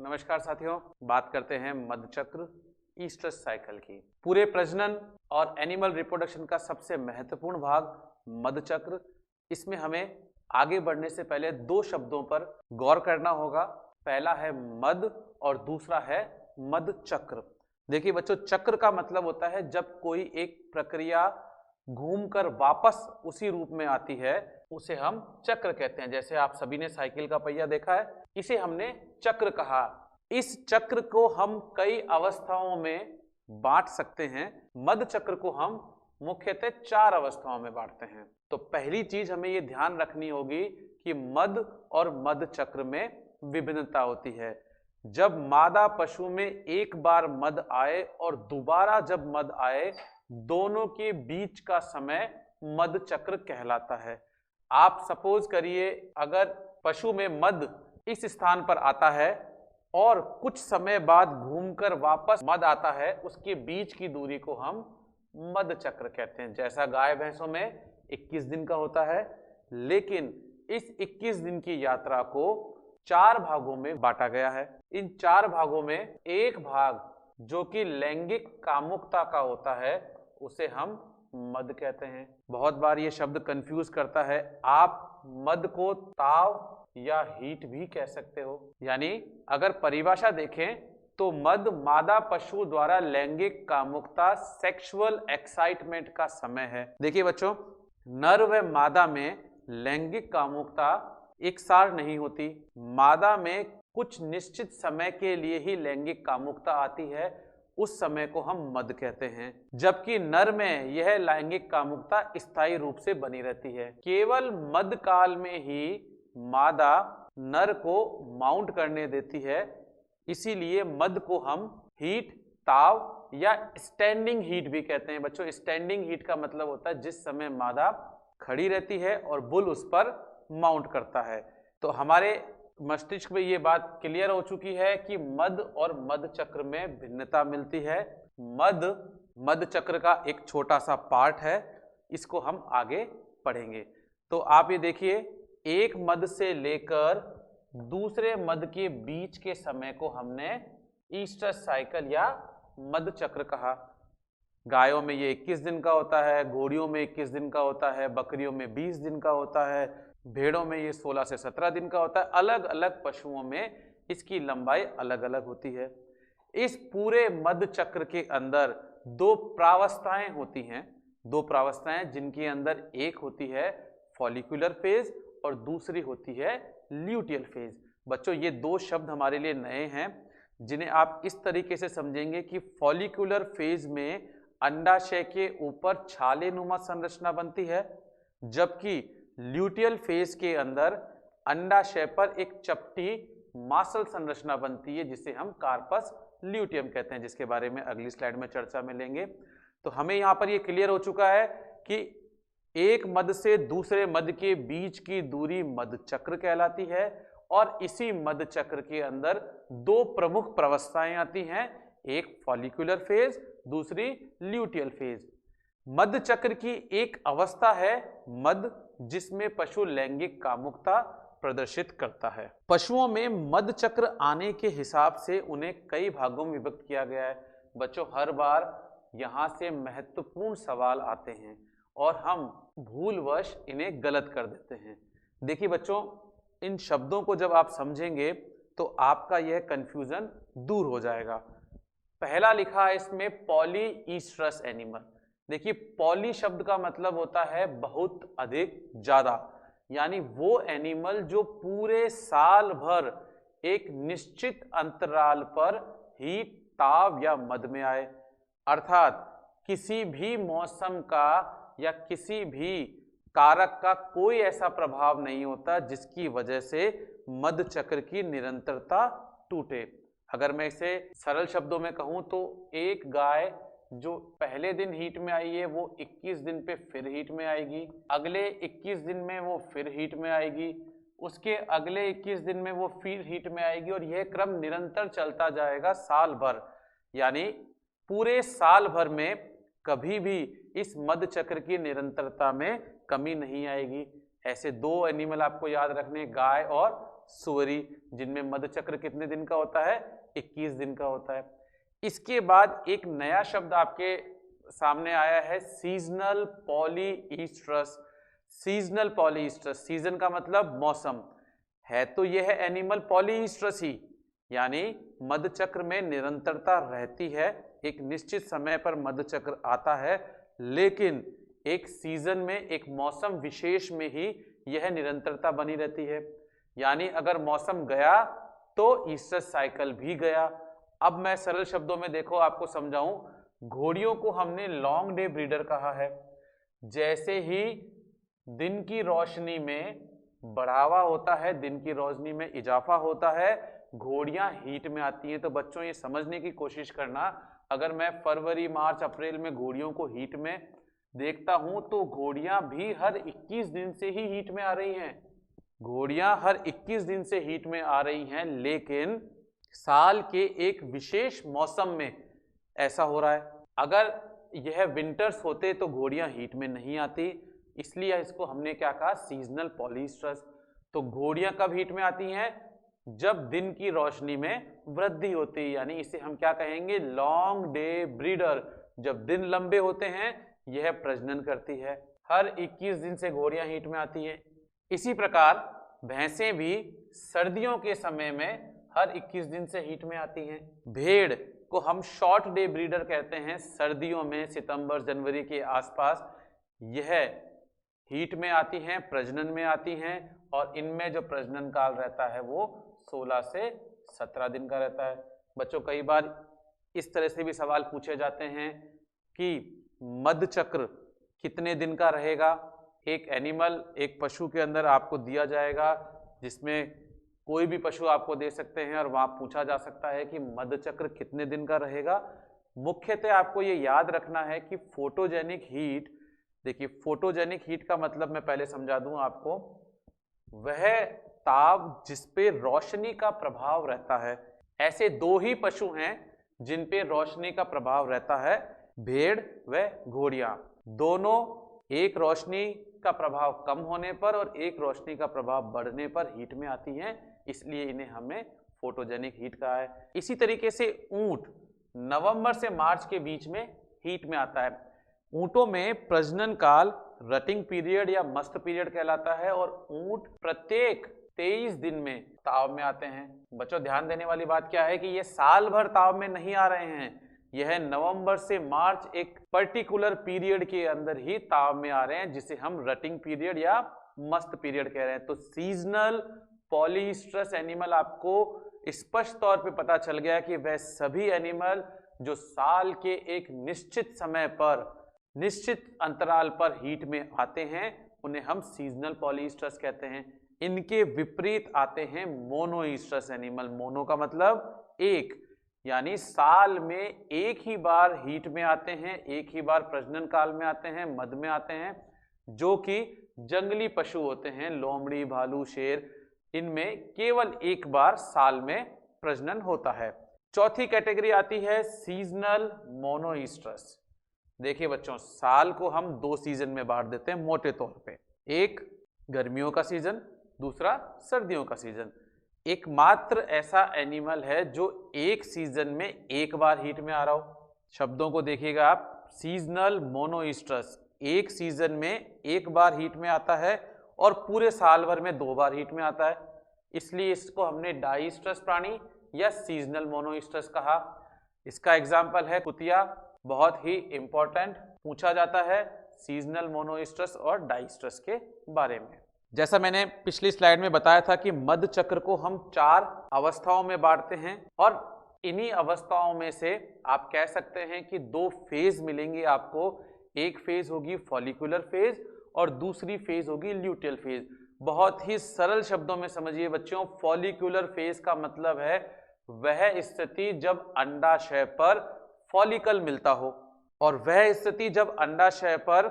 नमस्कार साथियों, बात करते हैं मधुचक्र ईस्ट्रस साइकिल की। पूरे प्रजनन और एनिमल रिप्रोडक्शन का सबसे महत्वपूर्ण भाग मधुचक्र। इसमें हमें आगे बढ़ने से पहले दो शब्दों पर गौर करना होगा। पहला है मध और दूसरा है मधुचक्र। देखिए बच्चों, चक्र का मतलब होता है जब कोई एक प्रक्रिया घूमकर वापस उसी रूप में आती है, उसे हम चक्र कहते हैं। जैसे आप सभी ने साइकिल का पहिया देखा है, इसे हमने चक्र कहा। इस चक्र को हम कई अवस्थाओं में बांट सकते हैं। मध चक्र को हम मुख्यतः 4 अवस्थाओं में बांटते हैं। तो पहली चीज हमें ये ध्यान रखनी होगी कि मध और मध चक्र में विभिन्नता होती है। जब मादा पशु में एक बार मध आए और दोबारा जब मध आए, दोनों के बीच का समय मध चक्र कहलाता है। आप सपोज करिए, अगर पशु में मध इस स्थान पर आता है और कुछ समय बाद घूमकर वापस मध आता है, उसके बीच की दूरी को हम मध चक्र कहते हैं। जैसा गाय भैंसों में 21 दिन का होता है, लेकिन इस 21 दिन की यात्रा को 4 भागों में बांटा गया है। इन 4 भागों में एक भाग जो कि लैंगिक कामुकता का होता है, उसे हम मध कहते हैं। बहुत बार ये शब्द कंफ्यूज करता है। आप मध को ताव या हीट भी कह सकते हो। यानी अगर परिभाषा देखें तो मध मादा पशु द्वारा लैंगिक कामुकता, सेक्सुअल एक्साइटमेंट का समय है। देखिए बच्चों, नर व मादा में लैंगिक कामुकता एक सार नहीं होती। मादा में कुछ निश्चित समय के लिए ही लैंगिक कामुकता आती है, उस समय को हम मध कहते हैं। जबकि नर में यह लैंगिक कामुकता स्थायी रूप से बनी रहती है। केवल मध काल में ही मादा नर को माउंट करने देती है, इसीलिए मध को हम हीट, ताव या स्टैंडिंग हीट भी कहते हैं। बच्चों, स्टैंडिंग हीट का मतलब होता है जिस समय मादा खड़ी रहती है और बुल उस पर माउंट करता है। तो हमारे मस्तिष्क में ये बात क्लियर हो चुकी है कि मध और मध चक्र में भिन्नता मिलती है। मध चक्र का एक छोटा सा पार्ट है, इसको हम आगे पढ़ेंगे। तो आप ये देखिए, एक मध से लेकर दूसरे मध के बीच के समय को हमने ईस्ट्रस साइकिल या मध चक्र कहा। गायों में ये 21 दिन का होता है, घोड़ियों में 21 दिन का होता है, बकरियों में 20 दिन का होता है, भेड़ों में ये 16 से 17 दिन का होता है। अलग अलग पशुओं में इसकी लंबाई अलग अलग होती है। इस पूरे मध चक्र के अंदर 2 प्रावस्थाएं होती हैं। 2 प्रावस्थाएं जिनके अंदर एक होती है फॉलिकुलर फेज और दूसरी होती है ल्यूटियल फेज। बच्चों, ये 2 शब्द हमारे लिए नए हैं, जिन्हें आप इस तरीके से समझेंगे कि फॉलिकुलर फेज में अंडाशय के ऊपर छालेनुमा संरचना बनती है, जबकि ल्यूटियल फेज के अंदर अंडाशय पर एक चपटी मासल संरचना बनती है, जिसे हम कार्पस ल्यूटियम कहते हैं, जिसके बारे में अगली स्लाइड में चर्चा में लेंगे। तो हमें यहाँ पर ये क्लियर हो चुका है कि एक मध से दूसरे मध के बीच की दूरी मध चक्र कहलाती है, और इसी मध चक्र के अंदर 2 प्रमुख प्रावस्थाएं आती हैं, एक फॉलिकुलर फेज, दूसरी ल्यूटियल फेज। मध चक्र की एक अवस्था है मध, जिसमें पशु लैंगिक कामुकता प्रदर्शित करता है। पशुओं में मध चक्र आने के हिसाब से उन्हें कई भागों में विभक्त किया गया है। बच्चों, हर बार यहाँ से महत्वपूर्ण सवाल आते हैं और हम भूलवश इन्हें गलत कर देते हैं। देखिए बच्चों, इन शब्दों को जब आप समझेंगे तो आपका यह कंफ्यूजन दूर हो जाएगा। पहला लिखा है इसमें पॉलीईस्ट्रस एनिमल। देखिए, पॉली शब्द का मतलब होता है बहुत अधिक, ज्यादा। यानी वो एनिमल जो पूरे साल भर एक निश्चित अंतराल पर हीट, ताव या मध में आए। अर्थात किसी भी मौसम का या किसी भी कारक का कोई ऐसा प्रभाव नहीं होता जिसकी वजह से मध चक्र की निरंतरता टूटे। अगर मैं इसे सरल शब्दों में कहूं तो एक गाय जो पहले दिन हीट में आई है, वो 21 दिन पे फिर हीट में आएगी, अगले 21 दिन में वो फिर हीट में आएगी, उसके अगले 21 दिन में वो फिर हीट में आएगी, और यह क्रम निरंतर चलता जाएगा साल भर। यानी पूरे साल भर में कभी भी इस मध चक्र की निरंतरता में कमी नहीं आएगी। ऐसे दो एनिमल आपको याद रखने, गाय और सुअरी, जिनमें मध चक्र कितने दिन का होता है? 21 दिन का होता है। इसके बाद एक नया शब्द आपके सामने आया है, सीजनल पॉलीईस्ट्रस। सीजनल पॉलीईस्ट्रस, सीजन का मतलब मौसम है, तो यह है एनिमल पॉलीईस्ट्रस ही, यानी मध चक्र में निरंतरता रहती है, एक निश्चित समय पर मध चक्र आता है, लेकिन एक सीजन में, एक मौसम विशेष में ही यह निरंतरता बनी रहती है। यानी अगर मौसम गया तो ईस्ट्रस साइकिल भी गया। अब मैं सरल शब्दों में देखो आपको समझाऊं, घोड़ियों को हमने लॉन्ग डे ब्रीडर कहा है। जैसे ही दिन की रोशनी में बढ़ावा होता है, दिन की रोशनी में इजाफा होता है, घोड़ियां हीट में आती हैं। तो बच्चों ये समझने की कोशिश करना, अगर मैं फरवरी, मार्च, अप्रैल में घोड़ियों को हीट में देखता हूं तो घोड़ियां भी हर 21 दिन से ही हीट में आ रही हैं। घोड़ियां हर 21 दिन से हीट में आ रही हैं, लेकिन साल के एक विशेष मौसम में ऐसा हो रहा है। अगर यह विंटर्स होते तो घोड़ियां हीट में नहीं आती, इसलिए इसको हमने क्या कहा? सीजनल पॉलीईस्ट्रस। तो घोड़ियां कब हीट में आती हैं? जब दिन की रोशनी में वृद्धि होती है, यानी इसे हम क्या कहेंगे? Long day breeder. जब दिन लंबे होते हैं यह प्रजनन करती है। हर 21 दिन से घोड़ियां हीट में आती हैं। इसी प्रकार भैंसें भी सर्दियों के समय में हर 21 दिन से हीट में आती हैं। भेड़ को हम शॉर्ट डे ब्रीडर कहते हैं। सर्दियों में सितंबर जनवरी के आसपास यह हीट में आती हैं, प्रजनन में आती हैं, और इनमें जो प्रजनन काल रहता है वो 16 से 17 दिन का रहता है। बच्चों कई बार इस तरह से भी सवाल पूछे जाते हैं कि मध चक्र कितने दिन का रहेगा। एक एनिमल, एक पशु के अंदर आपको दिया जाएगा, जिसमें कोई भी पशु आपको दे सकते हैं, और वहां पूछा जा सकता है कि मध चक्र कितने दिन का रहेगा। मुख्यतः आपको ये याद रखना है कि फोटोजेनिक हीट, देखिए फोटोजेनिक हीट का मतलब मैं पहले समझा दूं आपको, वह ताप जिस पे रोशनी का प्रभाव रहता है। ऐसे दो ही पशु हैं जिन पे रोशनी का प्रभाव रहता है, भेड़ व घोड़ियां। दोनों एक रोशनी का प्रभाव कम होने पर और एक रोशनी का प्रभाव बढ़ने पर हीट में आती हैं, इसलिए इन्हें हमने फोटोजेनिक हीट कहा है। इसी तरीके से ऊंट नवंबर से मार्च के बीच में हीट में आता है। ऊंटों में प्रजनन काल रटिंग पीरियड या मस्ट पीरियड कहलाता है, और ऊंट प्रत्येक 23 दिन में ताव में आते हैं। बच्चों ध्यान देने वाली बात क्या है कि ये साल भर ताव में नहीं आ रहे हैं, यह नवंबर से मार्च एक पर्टिकुलर पीरियड के अंदर ही ताव में आ रहे हैं, जिसे हम रटिंग पीरियड या मस्ट पीरियड कह रहे हैं। तो सीजनल पॉलीईस्ट्रस एनिमल आपको स्पष्ट तौर पे पता चल गया कि वह सभी एनिमल जो साल के एक निश्चित समय पर, निश्चित अंतराल पर हीट में आते हैं, उन्हें हम सीजनल पॉलीईस्ट्रस कहते हैं। इनके विपरीत आते हैं मोनोईस्ट्रस एनिमल। मोनो का मतलब एक, यानी साल में एक ही बार हीट में आते हैं, एक ही बार प्रजनन काल में आते हैं, मध में आते हैं, जो कि जंगली पशु होते हैं, लोमड़ी, भालू, शेर, इनमें केवल एक बार साल में प्रजनन होता है। चौथी कैटेगरी आती है सीजनल मोनोईस्ट्रस। देखिए बच्चों, साल को हम दो सीजन में बांट देते हैं मोटे तौर पे, एक गर्मियों का सीजन, दूसरा सर्दियों का सीजन। एकमात्र ऐसा एनिमल है जो एक सीजन में एक बार हीट में आ रहा हो। शब्दों को देखिएगा आप, सीजनल मोनोईस्ट्रस एक सीजन में एक बार हीट में आता है और पूरे साल भर में दो बार हीट में आता है, इसलिए इसको हमने डाईस्ट्रस प्राणी या सीजनल मोनोईस्ट्रस कहा। इसका एग्जाम्पल है कुतिया, बहुत ही इंपॉर्टेंट पूछा जाता है सीजनल मोनोईस्ट्रस और डाईस्ट्रस के बारे में। जैसा मैंने पिछली स्लाइड में बताया था कि मध चक्र को हम 4 अवस्थाओं में बांटते हैं, और इन्हीं अवस्थाओं में से आप कह सकते हैं कि 2 फेज मिलेंगे आपको। एक फेज होगी फॉलिकुलर फेज और दूसरी फेज होगी ल्यूटियल फेज। बहुत ही सरल शब्दों में समझिए बच्चों, फॉलिकुलर फेज का मतलब है वह स्थिति जब अंडाशय पर फॉलिकल मिलता हो, और वह स्थिति जब अंडाशय पर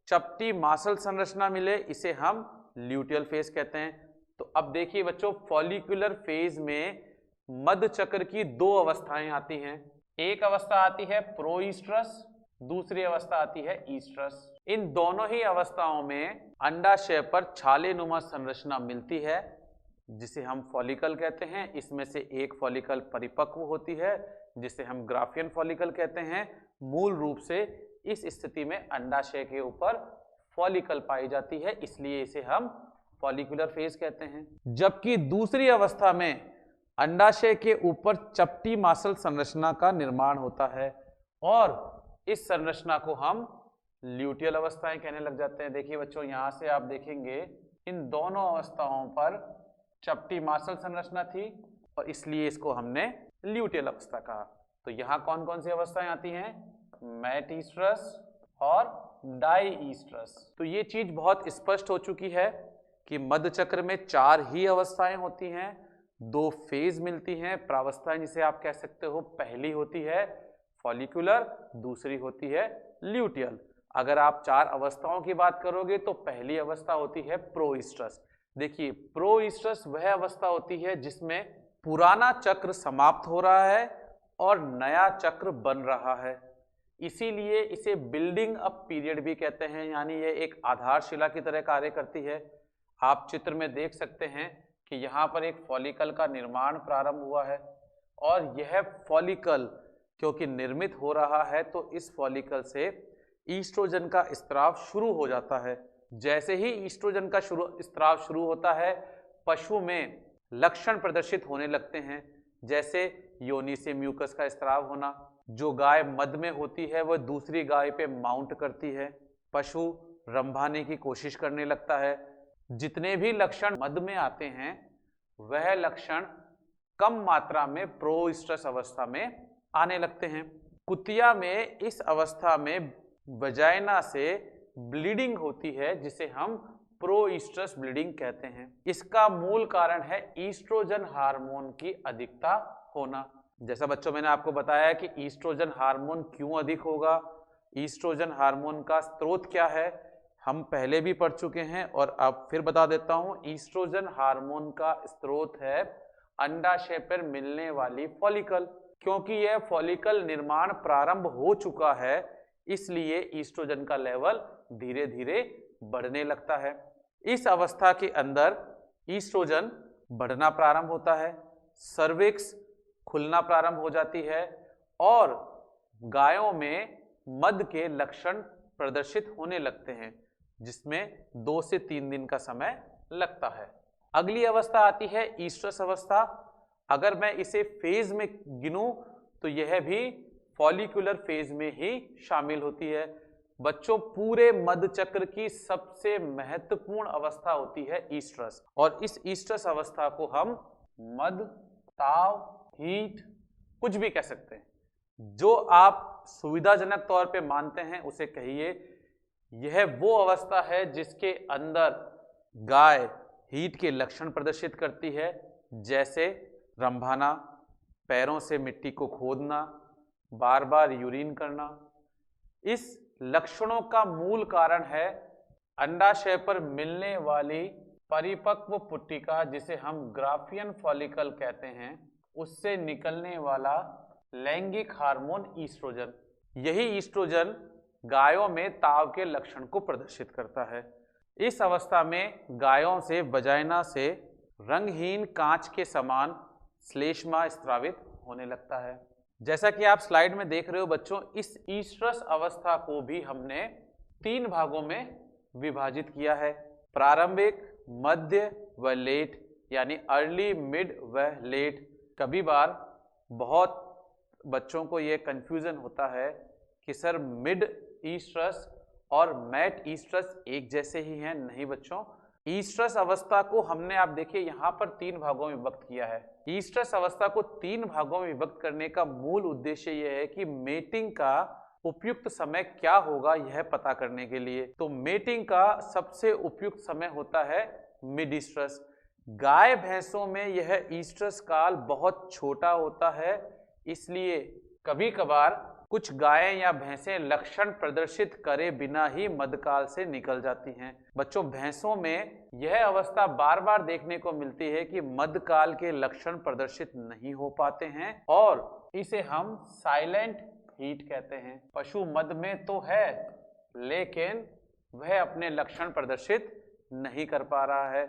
चपटी मासल संरचना मिले, इसे हम ल्यूटियल फेज कहते हैं। तो अब देखिए बच्चों, फॉलिकुलर फेज में मध चक्र की 2 अवस्थाएं आती हैं। एक अवस्था आती है प्रोईस्ट्रस दूसरी अवस्था आती है ईस्ट्रस। इन दोनों ही अवस्थाओं में अंडाशय पर छालेनुमा संरचना मिलती है जिसे हम फॉलिकल कहते हैं। इसमें से एक फॉलिकल परिपक्व होती है जिसे हम ग्राफियन फॉलिकल कहते हैं। मूल रूप से इस स्थिति में अंडाशय के ऊपर फॉलिकल पाई जाती है, इसलिए इसे हम फॉलिकुलर फेज कहते हैं। जबकि दूसरी अवस्था में अंडाशय के ऊपर चपटी मासल संरचना का निर्माण होता है और इस संरचना को हम ल्यूटियल अवस्थाएं कहने लग जाते हैं। देखिए बच्चों, यहां से आप देखेंगे इन दोनों अवस्थाओं पर चपटी मासल संरचना थी और इसलिए इसको हमने ल्यूटियल अवस्था कहा। तो यहाँ कौन कौन सी अवस्थाएं आती हैं? मैट ईस्ट्रस और डाई ईस्ट्रस। तो ये चीज बहुत स्पष्ट हो चुकी है कि मध्य चक्र में 4 ही अवस्थाएं होती हैं, 2 फेज मिलती हैं, प्रावस्थाएं जिसे आप कह सकते हो। पहली होती है फॉलिकुलर, दूसरी होती है ल्यूटियल। अगर आप 4 अवस्थाओं की बात करोगे तो पहली अवस्था होती है प्रोईस्ट्रस। देखिए, प्रोईस्ट्रस वह अवस्था होती है जिसमें पुराना चक्र समाप्त हो रहा है और नया चक्र बन रहा है, इसीलिए इसे बिल्डिंग अप पीरियड भी कहते हैं, यानी ये एक आधारशिला की तरह कार्य करती है। आप चित्र में देख सकते हैं कि यहाँ पर एक फॉलिकल का निर्माण प्रारंभ हुआ है और यह फॉलिकल क्योंकि निर्मित हो रहा है तो इस फॉलिकल से ईस्ट्रोजन का स्त्राव शुरू हो जाता है। जैसे ही ईस्ट्रोजन का स्त्राव शुरू होता है, पशु में लक्षण प्रदर्शित होने लगते हैं, जैसे योनि से म्यूकस का स्त्राव होना। जो गाय मद में होती है वह दूसरी गाय पे माउंट करती है, पशु रंभाने की कोशिश करने लगता है। जितने भी लक्षण मद में आते हैं वह लक्षण कम मात्रा में प्रोईस्ट्रस अवस्था में आने लगते हैं। कुतिया में इस अवस्था में वजाइना से ब्लीडिंग होती है जिसे हम प्रोईस्ट्रस ब्लीडिंग कहते हैं। इसका मूल कारण है ईस्ट्रोजन हार्मोन की अधिकता होना। जैसा बच्चों मैंने आपको बताया कि ईस्ट्रोजन हार्मोन क्यों अधिक होगा, ईस्ट्रोजन हार्मोन का स्रोत क्या है, हम पहले भी पढ़ चुके हैं और अब फिर बता देता हूं। ईस्ट्रोजन हार्मोन का स्रोत है अंडाशय पर मिलने वाली फॉलिकल। क्योंकि यह फॉलिकल निर्माण प्रारंभ हो चुका है इसलिए ईस्ट्रोजन का लेवल धीरे धीरे बढ़ने लगता है। इस अवस्था के अंदर ईस्ट्रोजन बढ़ना प्रारंभ होता है, सर्विक्स खुलना प्रारंभ हो जाती है और गायों में मद के लक्षण प्रदर्शित होने लगते हैं, जिसमें 2 से 3 दिन का समय लगता है। अगली अवस्था आती है ईस्ट्रस अवस्था। अगर मैं इसे फेज में गिनूं तो यह भी फॉलिकुलर फेज में ही शामिल होती है। बच्चों, पूरे मध्य चक्र की सबसे महत्वपूर्ण अवस्था होती है ईस्ट्रस और इस ईस्ट्रस अवस्था को हम मद, ताव, हीट कुछ भी कह सकते हैं, जो आप सुविधाजनक तौर पे मानते हैं उसे कहिए। यह वो अवस्था है जिसके अंदर गाय हीट के लक्षण प्रदर्शित करती है, जैसे रंभाना, पैरों से मिट्टी को खोदना, बार बार यूरिन करना। इस लक्षणों का मूल कारण है अंडाशय पर मिलने वाली परिपक्व पुट्टिका जिसे हम ग्राफियन फॉलिकल कहते हैं, उससे निकलने वाला लैंगिक हार्मोन ईस्ट्रोजन। यही ईस्ट्रोजन गायों में ताव के लक्षण को प्रदर्शित करता है। इस अवस्था में गायों से वजाइना से रंगहीन कांच के समान श्लेष्मा स्रावित होने लगता है। जैसा कि आप स्लाइड में देख रहे हो बच्चों, इस ईस्ट्रस अवस्था को भी हमने 3 भागों में विभाजित किया है, प्रारंभिक, मध्य व लेट, यानी अर्ली, मिड व लेट। कभी बार बहुत बच्चों को यह कंफ्यूजन होता है कि सर मिड ईस्ट्रस और मैट ईस्ट्रस एक जैसे ही हैं। नहीं बच्चों, ईस्ट्रस अवस्था को हमने, आप देखिए यहाँ पर 3 भागों में विभक्त किया है। ईस्ट्रस अवस्था को 3 भागों में विभक्त करने का मूल उद्देश्य यह है कि मेटिंग का उपयुक्त समय क्या होगा यह पता करने के लिए। तो मेटिंग का सबसे उपयुक्त समय होता है मिड ईस्ट्रस। गाय भैंसों में यह ईस्ट्रस काल बहुत छोटा होता है, इसलिए कभी कभार कुछ गायें या भैंसें लक्षण प्रदर्शित करे बिना ही मध्यकाल से निकल जाती हैं। बच्चों, भैंसों में यह अवस्था बार बार देखने को मिलती है कि मध्यकाल के लक्षण प्रदर्शित नहीं हो पाते हैं और इसे हम साइलेंट हीट कहते हैं। पशु मद में तो है लेकिन वह अपने लक्षण प्रदर्शित नहीं कर पा रहा है।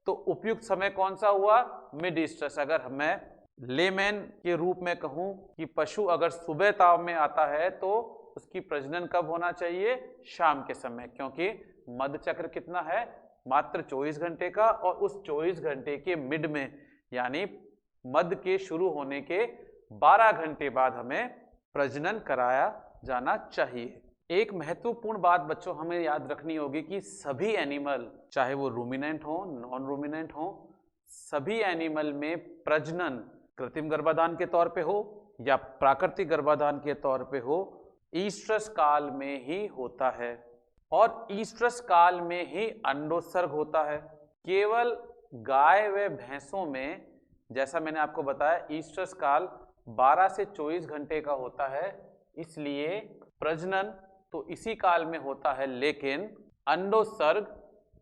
तो उपयुक्त समय कौन सा हुआ? Mid oestrus. अगर मैं लेमैन के रूप में कहूं कि पशु अगर सुबह ताव में आता है तो उसकी प्रजनन कब होना चाहिए? शाम के समय, क्योंकि मध चक्र कितना है? मात्र 24 घंटे का, और उस 24 घंटे के मिड में यानी मध के शुरू होने के 12 घंटे बाद हमें प्रजनन कराया जाना चाहिए। एक महत्वपूर्ण बात बच्चों हमें याद रखनी होगी कि सभी एनिमल, चाहे वो रूमिनेंट हो, नॉन रूमिनेंट हो, सभी एनिमल में प्रजनन कृत्रिम गर्भाधान के तौर पे हो या प्राकृतिक गर्भाधान के तौर पे हो, ईस्ट्रस काल में ही होता है और ईस्ट्रस काल में ही अंडोत्सर्ग होता है। केवल गाय व भैंसों में, जैसा मैंने आपको बताया, ईस्ट्रस काल 12 से 24 घंटे का होता है, इसलिए प्रजनन तो इसी काल में होता है, लेकिन अंडोत्सर्ग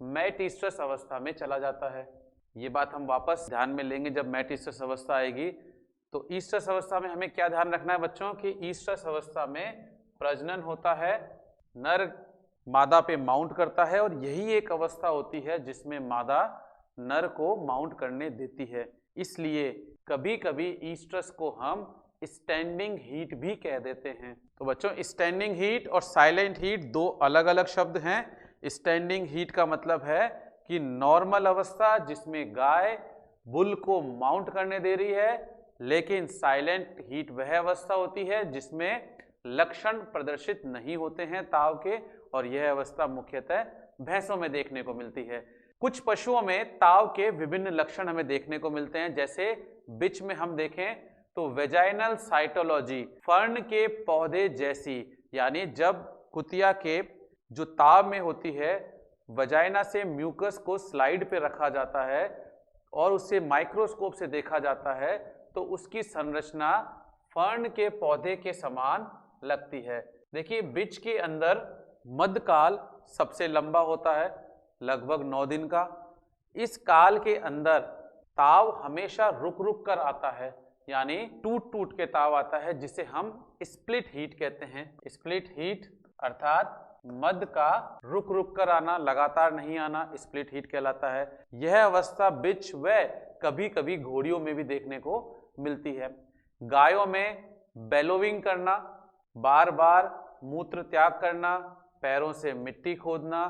मेटिस्ट्रस अवस्था में चला जाता है। ये बात हम वापस ध्यान में लेंगे जब मेटिस्ट्रस अवस्था आएगी। तो ईस्ट्रस अवस्था में हमें क्या ध्यान रखना है बच्चों कि ईस्ट्रस अवस्था में प्रजनन होता है, नर मादा पे माउंट करता है, और यही एक अवस्था होती है जिसमें मादा नर को माउंट करने देती है। इसलिए कभी कभी ईस्ट्रस को हम स्टैंडिंग हीट भी कह देते हैं। तो बच्चों, स्टैंडिंग हीट और साइलेंट हीट दो अलग अलग शब्द हैं। स्टैंडिंग हीट का मतलब है कि नॉर्मल अवस्था जिसमें गाय बुल को माउंट करने दे रही है, लेकिन साइलेंट हीट वह अवस्था होती है जिसमें लक्षण प्रदर्शित नहीं होते हैं ताव के, और यह अवस्था मुख्यतः भैंसों में देखने को मिलती है। कुछ पशुओं में ताव के विभिन्न लक्षण हमें देखने को मिलते हैं, जैसे बिच में हम देखें तो वेजाइनल साइटोलॉजी फर्न के पौधे जैसी, यानी जब कुतिया के जो ताव में होती है, वजाइना से म्यूकस को स्लाइड पे रखा जाता है और उसे माइक्रोस्कोप से देखा जाता है, तो उसकी संरचना फर्न के पौधे के समान लगती है। देखिए, बिच के अंदर मध्यकाल सबसे लंबा होता है, लगभग 9 दिन का। इस काल के अंदर ताव हमेशा रुक रुक कर आता है, यानी टूट टूट के ताव आता है, जिसे हम स्प्लिट हीट कहते हैं। स्प्लिट हीट अर्थात मध्य का रुक रुक कर आना, लगातार नहीं आना, स्प्लिट हीट कहलाता है। यह अवस्था बिच व कभी कभी घोड़ियों में भी देखने को मिलती है। गायों में बेलोविंग करना, बार बार मूत्र त्याग करना, पैरों से मिट्टी खोदना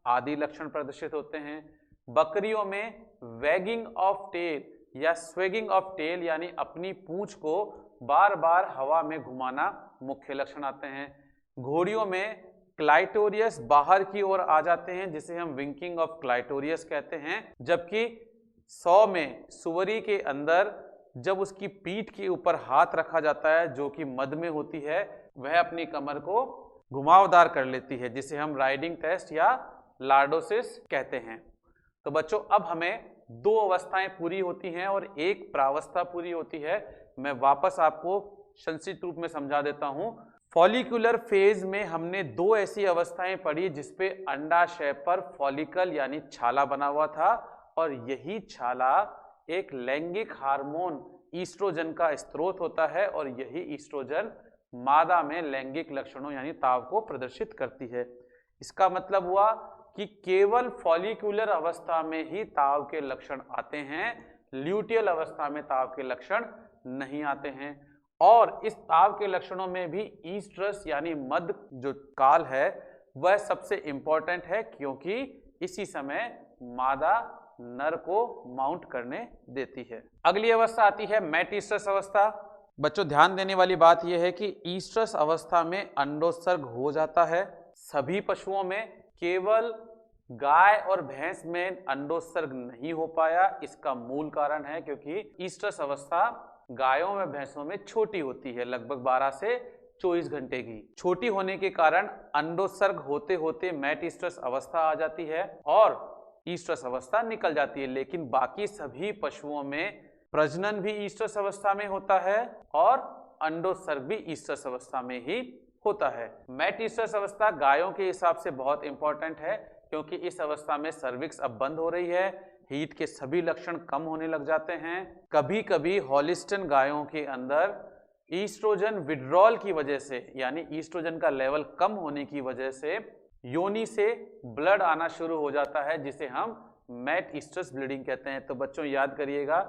आदि लक्षण प्रदर्शित होते हैं। बकरियों में वैगिंग ऑफ टेल या स्वेगिंग ऑफ टेल, यानी अपनी पूंछ को बार बार हवा में घुमाना मुख्य लक्षण आते हैं। घोड़ियों में क्लाइटोरियस बाहर की ओर आ जाते हैं, जिसे हम विंकिंग ऑफ क्लाइटोरियस कहते हैं। जबकि 100 में सुवरी के अंदर जब उसकी पीठ के ऊपर हाथ रखा जाता है, जो कि मध्य में होती है, वह अपनी कमर को घुमावदार कर लेती है, जिसे हम राइडिंग टेस्ट या लार्डोसिस कहते हैं। तो बच्चों, अब हमें 2 अवस्थाएं पूरी होती हैं और एक प्रावस्था पूरी होती है। मैं वापस आपको संक्षिप्त रूप में समझा देता हूं। फॉलिकुलर फेज में हमने 2 ऐसी अवस्थाएं पढ़ी जिसपे अंडाशय पर फॉलिकल यानी छाला बना हुआ था, और यही छाला एक लैंगिक हार्मोन ईस्ट्रोजन का स्रोत होता है, और यही ईस्ट्रोजन मादा में लैंगिक लक्षणों यानी ताव को प्रदर्शित करती है। इसका मतलब हुआ कि केवल फॉलिकुलर अवस्था में ही ताव के लक्षण आते हैं, ल्यूटियल अवस्था में ताव के लक्षण नहीं आते हैं। और इस ताव के लक्षणों में भी ईस्ट्रस यानी मध्य जो काल है वह सबसे इंपॉर्टेंट है, क्योंकि इसी समय मादा नर को माउंट करने देती है। अगली अवस्था आती है मेटिस्ट्रस अवस्था। बच्चों, ध्यान देने वाली बात यह है कि ईस्ट्रस अवस्था में अंडोत्सर्ग हो जाता है सभी पशुओं में, केवल गाय और भैंस में अंडोत्सर्ग नहीं हो पाया। इसका मूल कारण है क्योंकि ईस्ट्रस अवस्था गायों में भैंसों में छोटी होती है, लगभग 12 से 24 घंटे की। छोटी होने के कारण अंडोत्सर्ग होते होते मेटिस्ट्रस अवस्था आ जाती है और ईस्ट्रस अवस्था निकल जाती है। लेकिन बाकी सभी पशुओं में प्रजनन भी ईस्ट्रस अवस्था में होता है और अंडोत्सर्ग भी ईस्ट्रस अवस्था में ही होता है। मेटिस्ट्रस अवस्था गायों के हिसाब से बहुत इंपॉर्टेंट है, क्योंकि इस अवस्था में सर्विक्स अब बंद हो रही है, हीट के सभी लक्षण कम होने लग जाते हैं। कभी कभी हॉलिस्टन गायों के अंदर ईस्ट्रोजन विड्रॉल की वजह से, यानी ईस्ट्रोजन का लेवल कम होने की वजह से योनि से ब्लड आना शुरू हो जाता है, जिसे हम मेट ईस्ट्रस ब्लीडिंग कहते हैं। तो बच्चों याद करिएगा,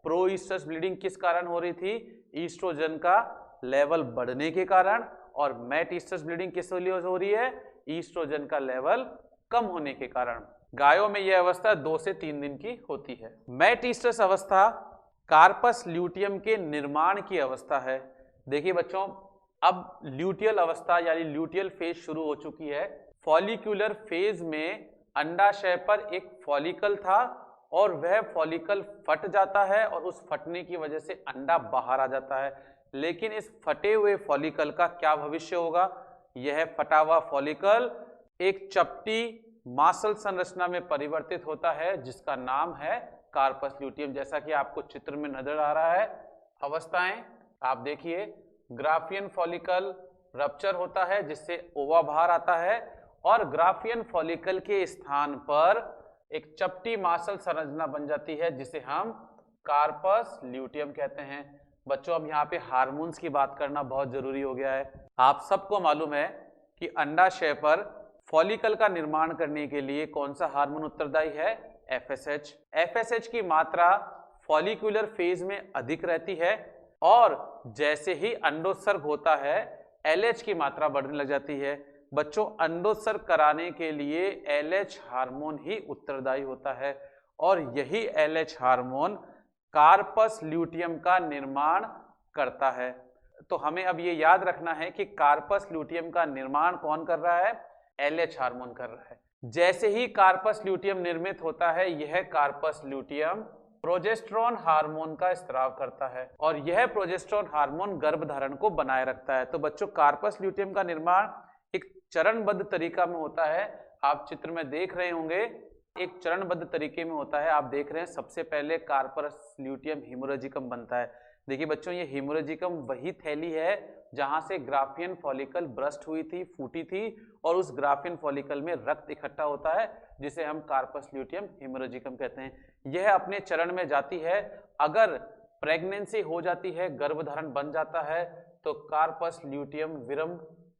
प्रो ईस्ट्रस ब्लीडिंग किस कारण हो रही थी? ईस्ट्रोजन का लेवल बढ़ने के कारण। और मेट ईस्ट्रस ब्लीडिंग किस लिए हो रही है? ईस्ट्रोजन का लेवल कम होने के कारण। गायों में यह अवस्था 2 से 3 दिन की होती है। मेट ईस्ट्रस अवस्था कार्पस ल्यूटियम के निर्माण की अवस्था है। देखिए बच्चों, अब ल्यूटियल अवस्था यानी ल्यूटियल फेज शुरू हो चुकी है। फॉलिक्यूलर फेज में अंडाशय पर एक फॉलिकल था और वह फॉलिकल फट जाता है और उस फटने की वजह से अंडा बाहर आ जाता है। लेकिन इस फटे हुए फॉलिकल का क्या भविष्य होगा? यह फटा हुआ फॉलिकल एक चपटी मासल संरचना में परिवर्तित होता है, जिसका नाम है कार्पस ल्यूटियम। जैसा कि आपको चित्र में नजर आ रहा है, अवस्थाएं आप देखिए, ग्राफियन फॉलिकल रप्चर होता है जिससे ओवा बाहर आता है और ग्राफियन फॉलिकल के स्थान पर एक चपटी मासल संरचना बन जाती है, जिसे हम कार्पस ल्यूटियम कहते हैं। बच्चों, अब यहाँ पे हार्मोन्स की बात करना बहुत जरूरी हो गया है। आप सबको मालूम है कि अंडाशय पर फॉलिकल का निर्माण करने के लिए कौन सा हार्मोन उत्तरदायी है? FSH। FSH की मात्रा फॉलिक्यूलर फेज में अधिक रहती है और जैसे ही अंडोत्सर्ग होता है LH की मात्रा बढ़ने लग जाती है। बच्चों, अंडोत्सर्ग कराने के लिए LH हार्मोन ही उत्तरदायी होता है और यही LH हार्मोन कार्पस ल्यूटियम का निर्माण करता है। तो हमें अब ये याद रखना है कि कार्पस ल्यूटियम का निर्माण कौन कर रहा है? LH हार्मोन कर रहा है। जैसे ही कार्पस ल्यूटियम निर्मित होता है, यह कार्पस ल्यूटियम प्रोजेस्टेरोन हार्मोन का स्राव करता है और यह प्रोजेस्टेरोन हार्मोन गर्भधारण को बनाए रखता है। तो बच्चों, कार्पस ल्यूटियम का निर्माण एक चरणबद्ध तरीका में होता है। आप चित्र में देख रहे होंगे, एक चरणबद्ध तरीके में होता है। आप देख रहे हैं, सबसे पहले कार्पस ल्यूटियम हेमोरेजिकम बनता है। देखिए बच्चों, ये हेमोरेजिकम वही थैली है जहां से ग्राफियन फॉलिकल ब्रस्ट हुई थी, फूटी थी और उस ग्राफियन फॉलिकल में रक्त इकट्ठा होता है, जिसे हम कार्पस ल्यूटियम हेमोरेजिकम कहते हैं। यह अपने चरण में जाती है। अगर प्रेगनेंसी हो जाती है, गर्भधारण बन जाता है, तो कार्पस ल्यूटियम विरम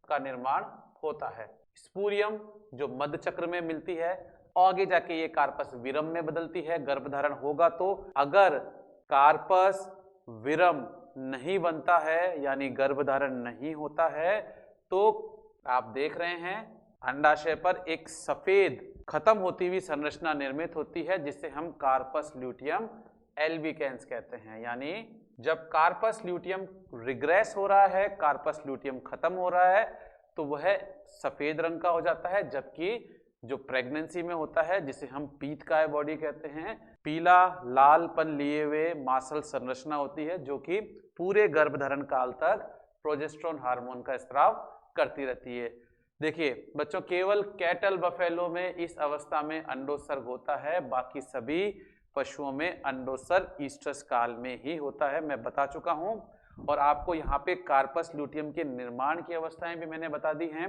का निर्माण होता है। स्पूरियम जो मध्य चक्र में मिलती है, आगे जाके ये कार्पस विरम में बदलती है। गर्भधारण होगा तो अगर कार्पस विरम नहीं बनता है यानी गर्भधारण नहीं होता है, तो आप देख रहे हैं अंडाशय पर एक सफेद खत्म होती हुई संरचना निर्मित होती है, जिसे हम कार्पस ल्यूटियम एल्बिकेंस कहते हैं। यानी जब कार्पस ल्यूटियम रिग्रेस हो रहा है, कार्पस ल्यूटियम खत्म हो रहा है, तो वह सफेद रंग का हो जाता है। जबकि जो प्रेगनेंसी में होता है, जिसे हम पीतकाय बॉडी कहते हैं, पीला लालपन लिए हुए मासल संरचना होती है, जो कि पूरे गर्भधारण काल तक प्रोजेस्टेरोन हार्मोन का स्राव करती रहती है। देखिए बच्चों, केवल कैटल बफेलो में इस अवस्था में अंडोत्सर्ग होता है, बाकी सभी पशुओं में अंडोत्सर्ग ईस्ट्रस काल में ही होता है, मैं बता चुका हूं। और आपको यहाँ पे कार्पस ल्यूटियम के निर्माण की अवस्थाएं भी मैंने बता दी हैं।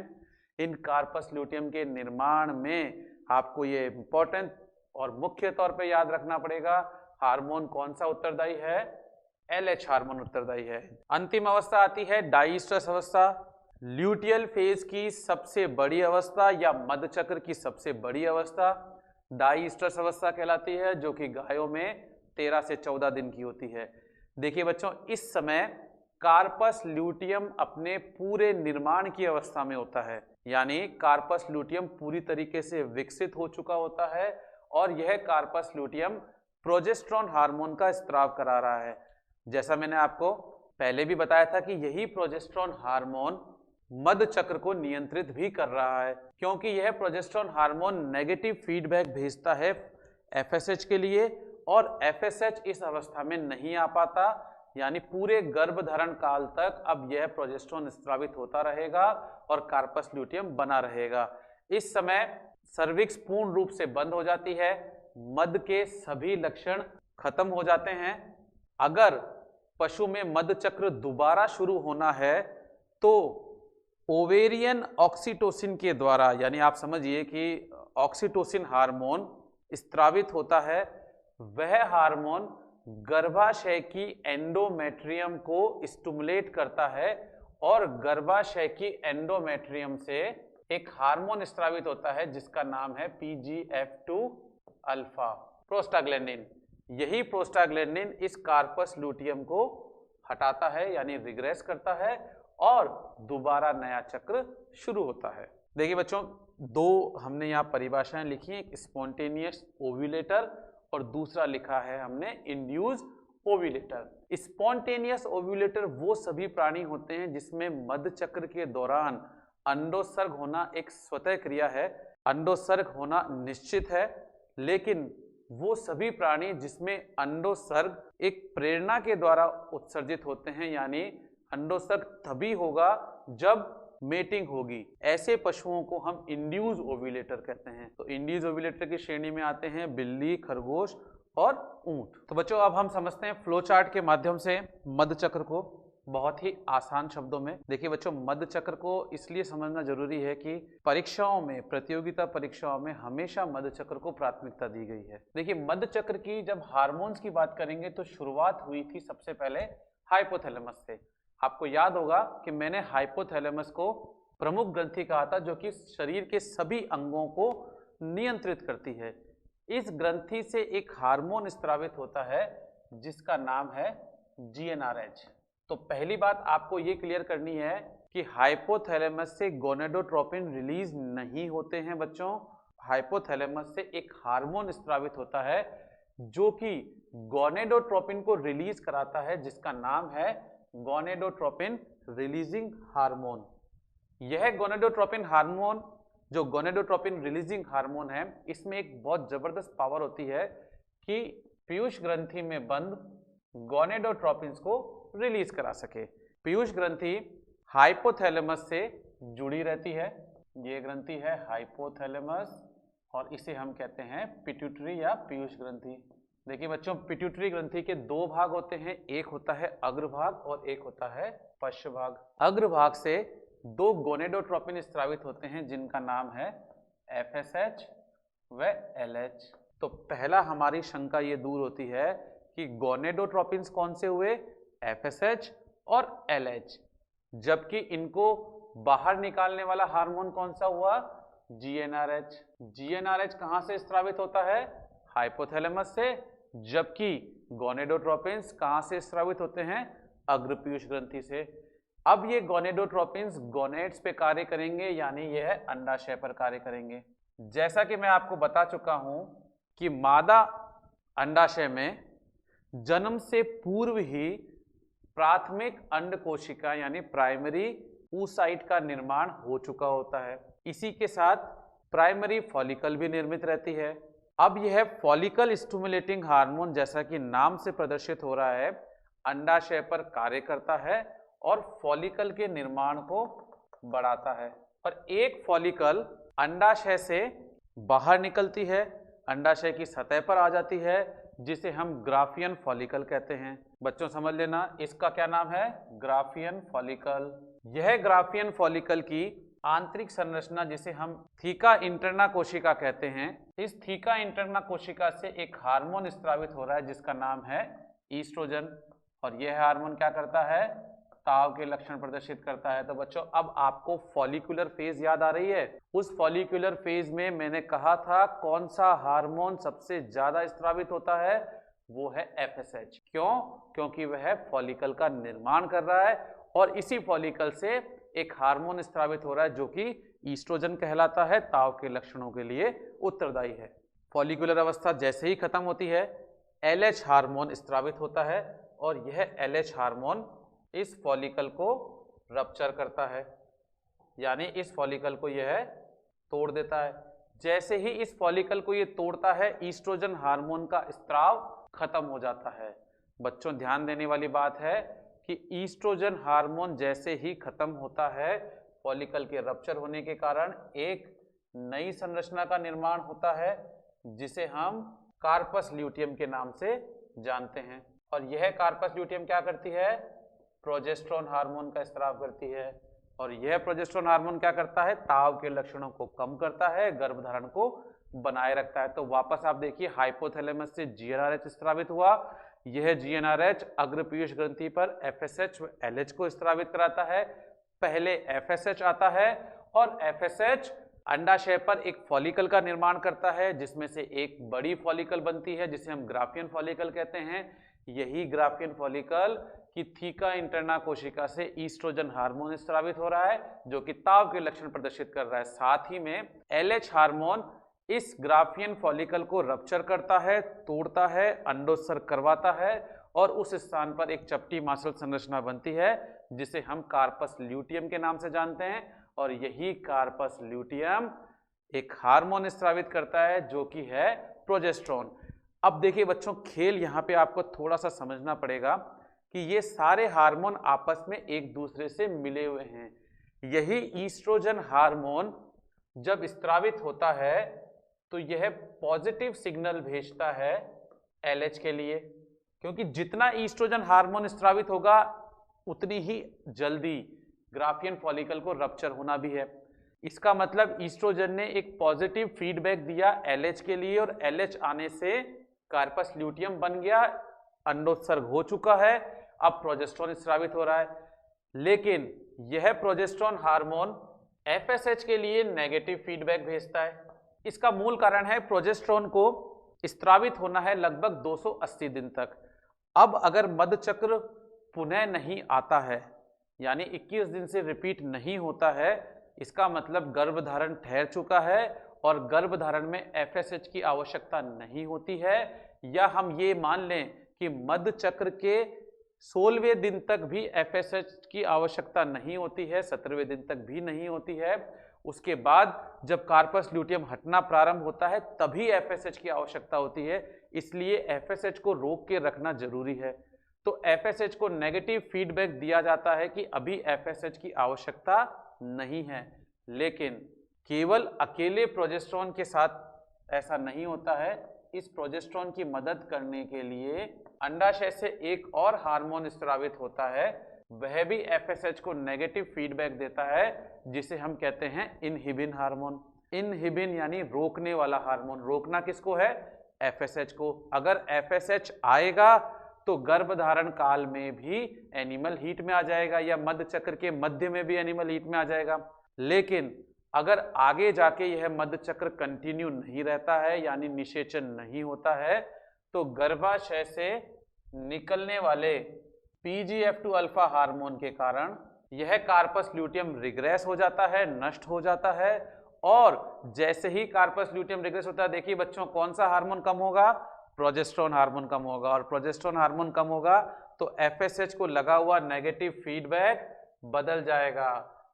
इन कार्पस ल्यूटियम के निर्माण में आपको ये इंपॉर्टेंट और मुख्य तौर पे याद रखना पड़ेगा, हार्मोन कौन सा उत्तरदायी है? LH हार्मोन उत्तरदायी है। अंतिम अवस्था आती है डाइस्ट्रस अवस्था, ल्यूटियल फेज की सबसे बड़ी अवस्था या मध्य चक्र की सबसे बड़ी अवस्था डाइस्ट्रस अवस्था कहलाती है, जो कि गायों में 13 से 14 दिन की होती है। देखिए बच्चों, इस समय कार्पस ल्यूटियम अपने पूरे निर्माण की अवस्था में होता है, यानी कार्पस ल्यूटियम पूरी तरीके से विकसित हो चुका होता है और यह कार्पस ल्यूटियम प्रोजेस्टेरोन हार्मोन का स्राव करा रहा है। जैसा मैंने आपको पहले भी बताया था कि यही प्रोजेस्टेरोन हार्मोन मध्य चक्र को नियंत्रित भी कर रहा है, क्योंकि यह प्रोजेस्टेरोन हार्मोन नेगेटिव फीडबैक भेजता है FSH के लिए और FSH इस अवस्था में नहीं आ पाता, यानी पूरे गर्भधारण काल तक अब यह प्रोजेस्टेरोन स्रावित होता रहेगा और कार्पस ल्यूटियम बना रहेगा। इस समय सर्विक्स पूर्ण रूप से बंद हो जाती है, मध्य के सभी लक्षण खत्म हो जाते हैं। अगर पशु में मध्य चक्र दोबारा शुरू होना है तो ओवेरियन ऑक्सीटोसिन के द्वारा, यानी आप समझिए कि ऑक्सीटोसिन हार्मोन स्रावित होता है, वह हार्मोन गर्भाशय की एंडोमेट्रियम को स्टिमुलेट करता है और गर्भाशय की एंडोमेट्रियम से एक हार्मोन स्रावित होता है जिसका नाम है PGF2 अल्फा, प्रोस्टाग्लैंडिन। यही प्रोस्टाग्लैंडिन इस कार्पस लूटियम को हटाता है यानी रिग्रेस करता है और दोबारा नया चक्र शुरू होता है। देखिए बच्चों, दो हमने यहाँ परिभाषाएं लिखी हैं, एक स्पॉन्टेनियस ओव्यूलेटर और दूसरा लिखा है हमने इंड्यूस ओव्यूलेटर। स्पॉन्टेनियस ओव्यूलेटर वो सभी प्राणी होते हैं जिसमें मध्य चक्र के दौरान अंडोत्सर्ग होना एक स्वतः क्रिया है, अंडोत्सर्ग होना निश्चित है, लेकिन वो सभी प्राणी जिसमें अंडोत्सर्ग एक प्रेरणा के द्वारा उत्सर्जित होते हैं, यानी अंडोत्सर्ग तभी होगा जब मेटिंग होगी, ऐसे पशुओं को हम इंड्यूस ओव्यूलेटर कहते हैं। तो इंड्यूस ओव्यूलेटर की श्रेणी में आते हैं बिल्ली, खरगोश और ऊंट। तो बच्चों अब हम समझते हैं फ्लो चार्ट के माध्यम से मध्य चक्र को बहुत ही आसान शब्दों में। देखिए बच्चों, मध्य चक्र को इसलिए समझना जरूरी है कि परीक्षाओं में, प्रतियोगिता परीक्षाओं में हमेशा मध्य चक्र को प्राथमिकता दी गई है। देखिए मध्य चक्र की जब हार्मोन्स की बात करेंगे तो शुरुआत हुई थी सबसे पहले हाइपोथैलेमस से। आपको याद होगा कि मैंने हाइपोथैलेमस को प्रमुख ग्रंथि कहा था जो कि शरीर के सभी अंगों को नियंत्रित करती है। इस ग्रंथि से एक हार्मोन स्रावित होता है जिसका नाम है GnRH। तो पहली बात आपको ये क्लियर करनी है कि हाइपोथैलेमस से गोनेडोट्रोपिन रिलीज नहीं होते हैं बच्चों। हाइपोथैलेमस से एक हार्मोन स्रावित होता है जो कि गोनेडोट्रोपिन को रिलीज कराता है जिसका नाम है गोनेडोट्रोपिन रिलीजिंग हार्मोन। यह गोनेडोट्रोपिन हार्मोन, जो गोनेडोट्रोपिन रिलीजिंग हार्मोन है, इसमें एक बहुत जबरदस्त पावर होती है कि पीयूष ग्रंथि में बंद गोनेडोट्रोपिन्स को रिलीज करा सके। पीयूष ग्रंथि हाइपोथैलेमस से जुड़ी रहती है। ये ग्रंथि है हाइपोथैलेमस और इसे हम कहते हैं पिट्यूटरी या पीयूष ग्रंथि। देखिए बच्चों, पिट्यूटरी ग्रंथि के दो भाग होते हैं, एक होता है अग्रभाग और एक होता है पश्चभाग। अग्रभाग से दो गोनेडोट्रोपिन स्रावित होते हैं जिनका नाम है FSH व LH। तो पहला हमारी शंका ये दूर होती है कि गोनेडोट्रोपिन्स कौन से हुए, FSH और LH, जबकि इनको बाहर निकालने वाला हार्मोन कौन सा हुआ, GnRH। GnRH कहां से स्रावित होता है, हाइपोथैलेमस से, जबकि गोनेडोट्रोपिन्स कहां से स्रावित होते हैं, अग्रपीयूष ग्रंथि से। अब ये गोनेडोट्रोपिन्स गोनेड्स पे कार्य करेंगे, यानी यह अंडाशय पर कार्य करेंगे। जैसा कि मैं आपको बता चुका हूं कि मादा अंडाशय में जन्म से पूर्व ही प्राथमिक अंड कोशिका यानी प्राइमरी oocyte का निर्माण हो चुका होता है। इसी के साथ प्राइमरी फॉलिकल भी निर्मित रहती है। अब यह फॉलिकल स्टिमुलेटिंग हार्मोन, जैसा कि नाम से प्रदर्शित हो रहा है, अंडाशय पर कार्य करता है और फॉलिकल के निर्माण को बढ़ाता है। और एक फॉलिकल अंडाशय से बाहर निकलती है, अंडाशय की सतह पर आ जाती है, जिसे हम ग्राफियन फॉलिकल कहते हैं। बच्चों समझ लेना, इसका क्या नाम है, ग्राफियन फॉलिकल। यह ग्राफियन फॉलिकल की आंतरिक संरचना, जिसे हम थीका इंटरना कोशिका कहते हैं, इस थीका इंटरना कोशिका से एक हार्मोन स्रावित हो रहा है जिसका नाम है ईस्ट्रोजन। और यह हार्मोन क्या करता है, ताव के लक्षण प्रदर्शित करता है। तो बच्चों अब आपको फॉलिकुलर फेज याद आ रही है। उस फॉलिकुलर फेज में मैंने कहा था कौन सा हार्मोन सबसे ज्यादा स्रावित होता है, वो है FSH। क्यों, क्योंकि वह फॉलिकल का निर्माण कर रहा है और इसी फॉलिकल से एक हार्मोन स्रावित हो रहा है जो कि ईस्ट्रोजन कहलाता है, ताव के लक्षणों के लिए उत्तरदायी है। फॉलिकुलर अवस्था जैसे ही खत्म होती है, LH हार्मोन स्रावित होता है और यह LH हार्मोन इस फॉलिकल को रप्चर करता है, यानी इस फॉलिकल को यह तोड़ देता है। जैसे ही इस फॉलिकल को यह तोड़ता है, ईस्ट्रोजन हार्मोन का स्त्राव खत्म हो जाता है। बच्चों ध्यान देने वाली बात है कि ईस्ट्रोजन हार्मोन जैसे ही खत्म होता है, फॉलिकल के रप्चर होने के कारण एक नई संरचना का निर्माण होता है जिसे हम कार्पस ल्यूटियम के नाम से जानते हैं। और यह कार्पस ल्यूटियम क्या करती है, प्रोजेस्टेरोन हार्मोन का स्राव करती है। और यह प्रोजेस्टेरोन हार्मोन क्या करता है, ताव के लक्षणों को कम करता है, गर्भधारण को बनाए रखता है। तो वापस आप देखिए, हाइपोथैलेमस से GnRH स्रावित हुआ, यह GnRH अग्र पीयूष ग्रंथि पर FSH व LH को स्रावित कराता है। पहले FSH आता है और FSH अंडाशय पर एक फॉलिकल का निर्माण करता है, जिसमें से एक बड़ी फॉलिकल बनती है जिसे हम ग्राफियन फॉलिकल कहते हैं। यही ग्राफियन फॉलिकल की थीका इंटरना कोशिका से ईस्ट्रोजन हार्मोन स्रावित हो रहा है, जो कि ताव के लक्षण प्रदर्शित कर रहा है। साथ ही में LH हार्मोन इस ग्राफियन फॉलिकल को रप्चर करता है, तोड़ता है, अंडोत्सर्ग करवाता है और उस स्थान पर एक चपटी मांसल संरचना बनती है जिसे हम कार्पस ल्यूटियम के नाम से जानते हैं। और यही कार्पस ल्यूटियम एक हार्मोन स्रावित करता है जो कि है प्रोजेस्टेरोन। अब देखिए बच्चों, खेल यहाँ पे आपको थोड़ा सा समझना पड़ेगा कि ये सारे हार्मोन आपस में एक दूसरे से मिले हुए हैं। यही ईस्ट्रोजन हार्मोन जब स्रावित होता है तो यह पॉजिटिव सिग्नल भेजता है LH के लिए, क्योंकि जितना ईस्ट्रोजन हार्मोन स्रावित होगा उतनी ही जल्दी ग्राफियन फॉलिकल को रप्चर होना भी है। इसका मतलब ईस्ट्रोजन ने एक पॉजिटिव फीडबैक दिया LH के लिए और LH आने से कार्पस ल्यूटियम बन गया, अंडोत्सर्ग हो चुका है, अब प्रोजेस्टेरोन स्रावित हो रहा है। लेकिन यह प्रोजेस्टेरोन हार्मोन FSH के लिए नेगेटिव फीडबैक भेजता है। इसका मूल कारण है प्रोजेस्टेरोन को स्रावित होना है लगभग 280 दिन तक। अब अगर मधुचक्र पुनः नहीं आता है, यानी 21 दिन से रिपीट नहीं होता है, इसका मतलब गर्भधारण ठहर चुका है और गर्भधारण में FSH की आवश्यकता नहीं होती है। या हम ये मान लें कि मधुचक्र के 16वें दिन तक भी FSH की आवश्यकता नहीं होती है, 17वें दिन तक भी नहीं होती है। उसके बाद जब कार्पस ल्यूटियम हटना प्रारंभ होता है तभी FSH की आवश्यकता होती है, इसलिए FSH को रोक के रखना जरूरी है। तो FSH को नेगेटिव फीडबैक दिया जाता है कि अभी FSH की आवश्यकता नहीं है। लेकिन केवल अकेले प्रोजेस्टेरोन के साथ ऐसा नहीं होता है। इस प्रोजेस्टेरोन की मदद करने के लिए अंडाशय से एक और हार्मोन स्रावित होता है, वह भी FSH को नेगेटिव फीडबैक देता है, जिसे हम कहते हैं इनहिबिन हार्मोन। इनहिबिन यानी रोकने वाला हार्मोन। रोकना किसको है? FSH को। अगर FSH आएगा तो गर्भधारण काल में भी एनिमल हीट में आ जाएगा या मध्य चक्र के मध्य में भी एनिमल हीट में आ जाएगा। लेकिन अगर आगे जाके यह मध्य चक्र कंटिन्यू नहीं रहता है, यानी निषेचन नहीं होता है, तो गर्भाशय से निकलने वाले PGF2 अल्फा हार्मोन के कारण यह कार्पस ल्यूटियम रिग्रेस हो जाता है, नष्ट हो जाता है। और जैसे ही कार्पस ल्यूटियम रिग्रेस होता है, देखिए बच्चों, कौन सा हार्मोन कम होगा? प्रोजेस्टेरोन हार्मोन कम होगा। और प्रोजेस्टेरोन हार्मोन कम होगा तो FSH को लगा हुआ नेगेटिव फीडबैक बदल जाएगा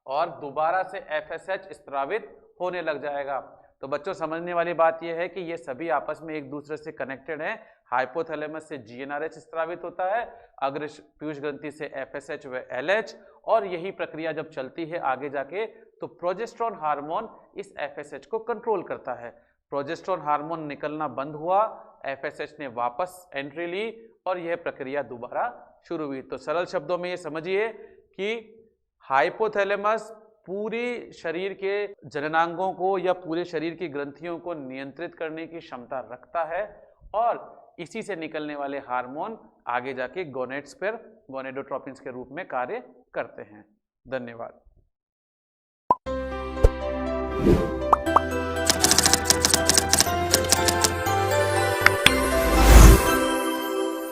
और दोबारा से FSH स्रावित होने लग जाएगा। तो बच्चों, समझने वाली बात यह है कि ये सभी आपस में एक दूसरे से कनेक्टेड हैं। हाइपोथैलेमस से GnRH स्रावित होता है, अग्र पीयूष ग्रंथि से FSH व LH, और यही प्रक्रिया जब चलती है आगे जाके तो प्रोजेस्टेरोन हार्मोन इस FSH को कंट्रोल करता है। प्रोजेस्टेरोन हार्मोन निकलना बंद हुआ, FSH ने वापस एंट्री ली और यह प्रक्रिया दोबारा शुरू हुई। तो सरल शब्दों में ये समझिए कि हाइपोथैलेमस पूरी शरीर के जननांगों को या पूरे शरीर की ग्रंथियों को नियंत्रित करने की क्षमता रखता है और इसी से निकलने वाले हार्मोन आगे जाके गोनेड्स पर गोनेडोट्रोपिन्स के रूप में कार्य करते हैं। धन्यवाद।